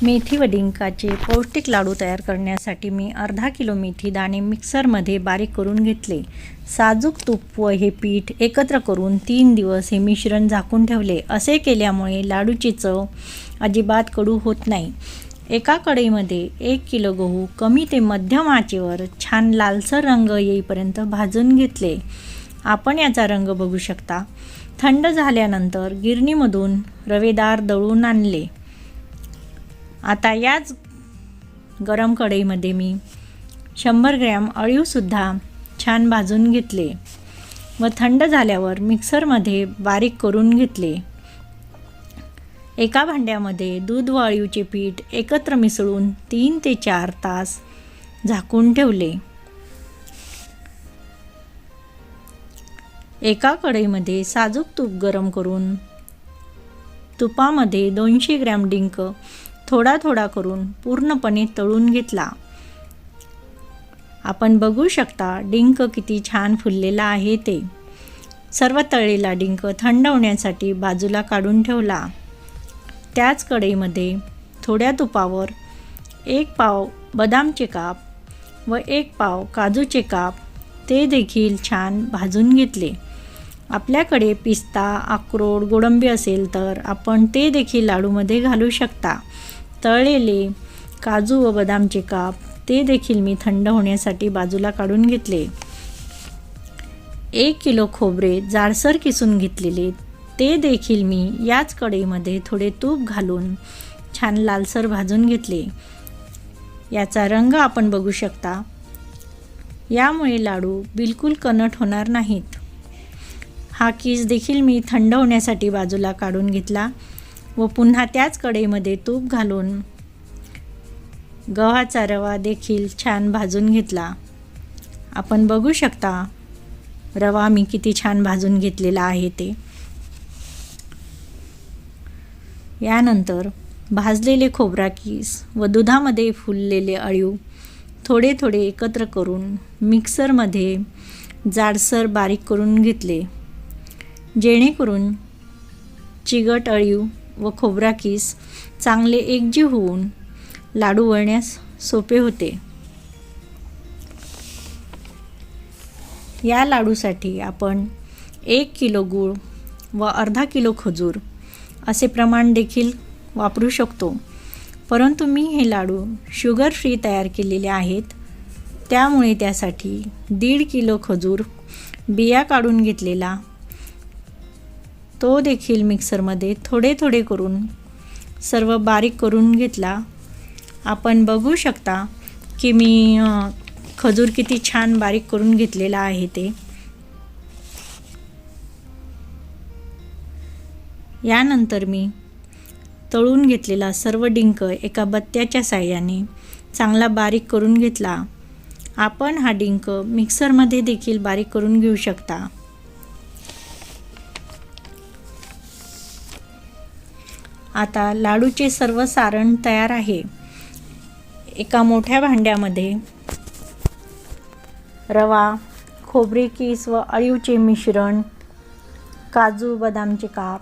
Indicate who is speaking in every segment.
Speaker 1: मेथी व डिंकाचे पौष्टिक लाडू तयार करण्यासाठी मी अर्धा किलो मेथी दाणे मिक्सरमध्ये बारीक करून घेतले. साजूक तूप व हे पीठ एकत्र करून 3 दिवस हे मिश्रण झाकून ठेवले. असे केल्यामुळे लाडूची चव अजिबात कडू होत नाही. एका कढईमध्ये 1 किलो गहू कमी ते मध्यम आचेवर छान लालसर रंग येईपर्यंत भाजून घेतले. आपण याचा रंग बघू शकता. थंड झाल्यानंतर गिरणीमधून रवेदार दळून आणले. आता याच गरम कढईमध्ये मी 100 ग्रॅम अळीवसुद्धा छान भाजून घेतले व थंड झाल्यावर मिक्सरमध्ये बारीक करून घेतले. एका भांड्यामध्ये दूध व अळीवचे पीठ एकत्र मिसळून 3 ते 4 तास झाकून ठेवले. एका कढईमध्ये साजूक तूप गरम करून तुपामध्ये 200 ग्रॅम डिंक थोडा थोडा करून पूर्णपणे तळून घेतला. आपण बघू शकता डिंक किती छान फुललेला आहे ते. सर्व तळलेला डिंक थंड होण्यासाठी बाजूला काढून ठेवला. त्याच कढईमध्ये थोड्या तुपावर 1 पाव बदामचे काप व 1 पाव काजूचे काप ते देखील छान भाजून घेतले. आपल्याकडे पिस्ता, अक्रोड, गोडंबी असेल तर आपण ते देखील लाडूमध्ये घालू शकता. तळलेले काजू व बदामचे काप ते देखील मी थंड होण्यासाठी बाजूला काढून घेतले. 1 किलो खोबरे जाडसर किसून घेतलेले ते देखील मी याच कढईमध्ये थोडे तूप घालून छान लालसर भाजून घेतले. याचा रंग आपण बघू शकता. यामुळे लाडू बिलकुल कणट होणार नाहीत. हा किस देखील मी थंड होण्यासाठी बाजूला काढून घेतला व पुन्हा त्याच कढईमध्ये तूप घालून गव्हाचा रवा देखील छान भाजून घेतला. आपण बघू शकता रवा मी किती छान भाजून घेतलेला आहे ते. यानंतर भाजलेले खोबरा किस व दुधामध्ये फुललेले अळीव थोडे थोडे एकत्र करून मिक्सरमध्ये जाडसर बारीक करून घेतले, जेणेकरून चिगट अळीव व खोबरा किस चांगले एकजीव होऊन लाडू वळण्यास सोपे होते. या लाडूसाठी आपण 1 किलो गूळ व अर्धा किलो खजूर असे प्रमाण देखील वापरू शकतो. परंतु मी हे लाडू शुगर फ्री तयार केलेले आहेत, त्यामुळे त्यासाठी 1.5 किलो खजूर बिया काढून घेतलेला तो देखील मिक्सरमध्ये थोडे थोडे करून सर्व बारीक करून घेतला. आपण बघू शकता की मी खजूर किती छान बारीक करून घेतलेला आहे ते. यानंतर मी तळून घेतलेला सर्व डिंक एका बत्त्याच्या साहाय्याने चांगला बारीक करून घेतला. आपण हा डिंक मिक्सरमध्ये देखील बारीक करून घेऊ शकता. आता लाडूचे सर्व सारण तयार आहे. एका मोठ्या भांड्यामध्ये रवा, खोबरे किस व अळीवचे मिश्रण, काजू बदामचे काप,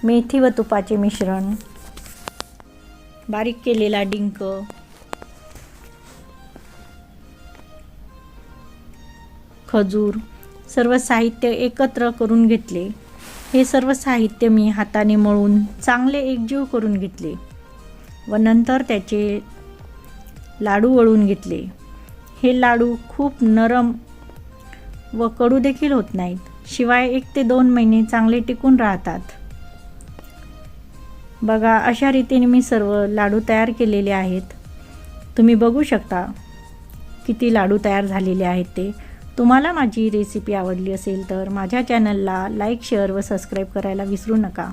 Speaker 1: मेथी व तुपाचे मिश्रण, बारीक केलेला डिंक, खजूर सर्व साहित्य एकत्र करून घेतले. हे सर्व साहित्य मी हाताने मळून चांगले एकजीव करून घेतले व नंतर त्याचे लाडू वळून घेतले. हे लाडू खूप नरम व कडू देखील होत नाहीत, शिवाय 1 ते 2 महिने चांगले टिकून राहतात. बघा, अशा रीतीने मी सर्व लाडू तयार केलेले आहेत. तुम्ही बघू शकता किती लाडू तयार झालेले आहेत ते. तुम्हाला माझी रेसिपी आवडली असेल तर माझ्या चॅनलला लाईक, शेअर व सबस्क्राईब करायला विसरू नका.